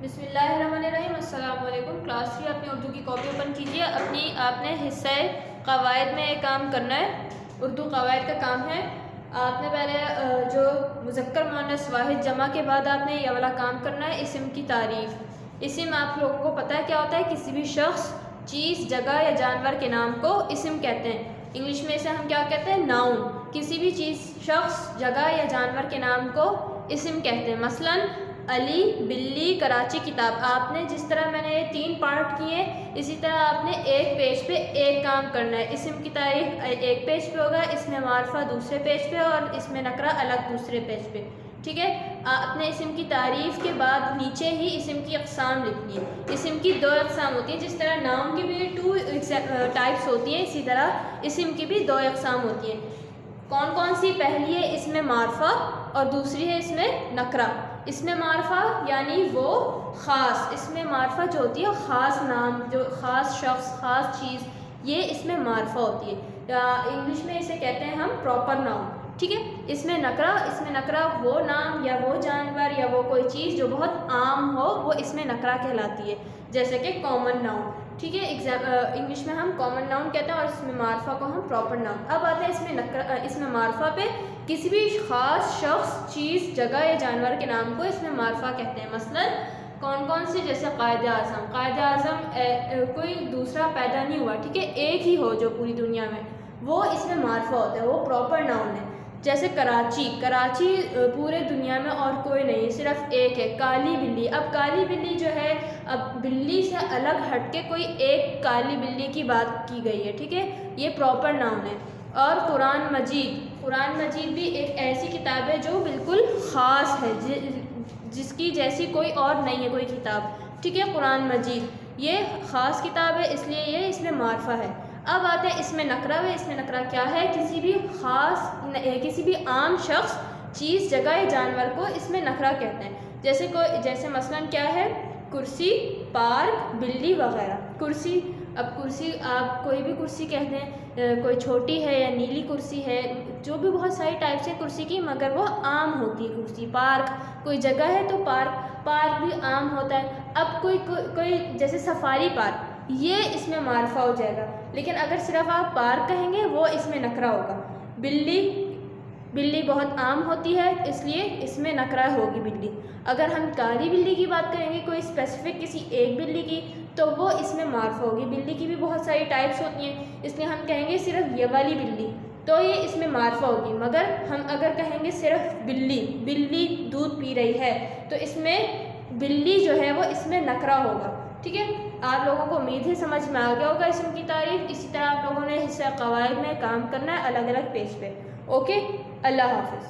بسم اللہ الرحمن الرحیم۔ السلام علیکم۔ کلاس 3 اپنی اردو کی کاپی اوپن کیجیے۔ آپ نے حصہ قواعد میں ایک کام کرنا ہے، اردو قواعد کا کام ہے۔ آپ نے پہلے جو مذکر مؤنث واحد جمع کے بعد آپ نے یہ والا کام کرنا ہے، اسم کی تعریف۔ اسم آپ لوگوں کو پتہ ہے کیا ہوتا ہے؟ کسی بھی شخص، چیز، جگہ یا جانور کے نام کو اسم کہتے ہیں۔ انگلش میں اسے ہم کیا کہتے ہیں؟ ناؤن۔ کسی بھی چیز، شخص، جگہ یا جانور کے نام کو اسم کہتے ہیں۔ مثلاً علی، بلی، کراچی، کتاب۔ آپ نے جس طرح میں نے یہ 3 پارٹ کیے، اسی طرح آپ نے ایک پیج پہ ایک کام کرنا ہے۔ اسم کی تعریف ایک پیج پہ ہوگا، اس میں معرفہ دوسرے پیج پہ اور اس میں نکرہ الگ دوسرے پیج پہ، ٹھیک ہے؟ اپنے اسم کی تعریف کے بعد نیچے ہی اسم کی اقسام لکھنی ہے۔ اسم کی 2 اقسام ہوتی ہیں، جس طرح ناؤن کی بھی 2 ٹائپس ہوتی ہیں، اسی طرح اسم کی بھی 2 اقسام ہوتی ہیں۔ کون کون سی؟ پہلی ہے اس میں معرفہ اور دوسری ہے اس میں نکرہ۔ اس میں معرفہ یعنی وہ خاص، اس میں معرفہ جو ہوتی ہے خاص نام، جو خاص شخص، خاص چیز، یہ اس میں معرفہ ہوتی ہے۔ انگلش میں اسے کہتے ہیں ہم پراپر ناؤن، ٹھیک ہے؟ اس میں نکرہ وہ نام یا وہ جانور یا وہ کوئی چیز جو بہت عام ہو، وہ اس میں نکرہ کہلاتی ہے، جیسے کہ کامن ناؤن، ٹھیک ہے؟ انگلش میں ہم کامن ناؤن کہتے ہیں اور اس میں معرفہ کو ہم پراپر ناؤن۔ اب آتے ہیں اس میں معرفہ پہ۔ کسی بھی خاص شخص، چیز، جگہ یا جانور کے نام کو اس میں معرفہ کہتے ہیں۔ مثلاً کون سے؟ جیسے قائد اعظم۔ قائد اعظم کوئی دوسرا پیدا نہیں ہوا، ٹھیک ہے؟ ایک ہی ہو جو پوری دنیا میں، وہ اس میں معرفہ ہوتا ہے، وہ پراپر ناؤن ہے۔ جیسے کراچی پورے دنیا میں اور کوئی نہیں، صرف ایک ہے، کالی بلی۔ اب کالی بلی جو ہے، اب بلی سے الگ ہٹ کے کوئی ایک کالی بلی کی بات کی گئی ہے، ٹھیک ہے؟ یہ پراپر ناؤن ہے۔ اور قرآن مجید بھی ایک ایسی کتاب ہے جو بالکل خاص ہے، جس کی جیسی کوئی اور نہیں ہے کوئی کتاب، ٹھیک ہے؟ قرآن مجید یہ خاص کتاب ہے، اس لیے یہ اس میں معرفہ ہے۔ اب آتے ہیں اس میں نکرہ ہے۔ اس میں نکرہ کیا ہے؟ کسی بھی عام شخص، چیز، جگہ یا جانور کو اس میں نکرہ کہتے ہیں۔ جیسے مثلاً کیا ہے؟ کرسی، پارک، بلی وغیرہ۔ کرسی، اب کرسی آپ کوئی بھی کرسی کہتے ہیں، کوئی چھوٹی ہے یا نیلی کرسی ہے، جو بھی بہت ساری ٹائپس ہیں کرسی کی، مگر وہ عام ہوتی ہے کرسی۔ پارک، کوئی جگہ ہے تو پارک بھی عام ہوتا ہے۔ اب کوئی جیسے سفاری پارک، یہ اس میں معرفہ ہو جائے گا، لیکن اگر صرف آپ پارک کہیں گے وہ اس میں نکرہ ہوگا۔ بلی بہت عام ہوتی ہے، اس لیے اس میں نکرہ ہوگی بلی۔ اگر ہم کالی بلی کی بات کریں گے، کوئی اسپیسیفک کسی ایک بلی کی، تو وہ اس میں معرفہ ہوگی۔ بلی کی بھی بہت ساری ٹائپس ہوتی ہیں، اس لیے ہم کہیں گے صرف یہ والی بلی، تو یہ اس میں معرفہ ہوگی۔ مگر ہم اگر کہیں گے صرف بلی دودھ پی رہی ہے، تو اس میں بلی جو ہے وہ اس میں نکرہ ہوگا، ٹھیک ہے؟ آپ لوگوں کو امید ہے سمجھ میں آ گیا ہوگا اسم کی تعریف۔ اسی طرح آپ لوگوں نے حصہ قواعد میں کام کرنا ہے الگ الگ پیج پہ۔ اوکے، اللہ حافظ۔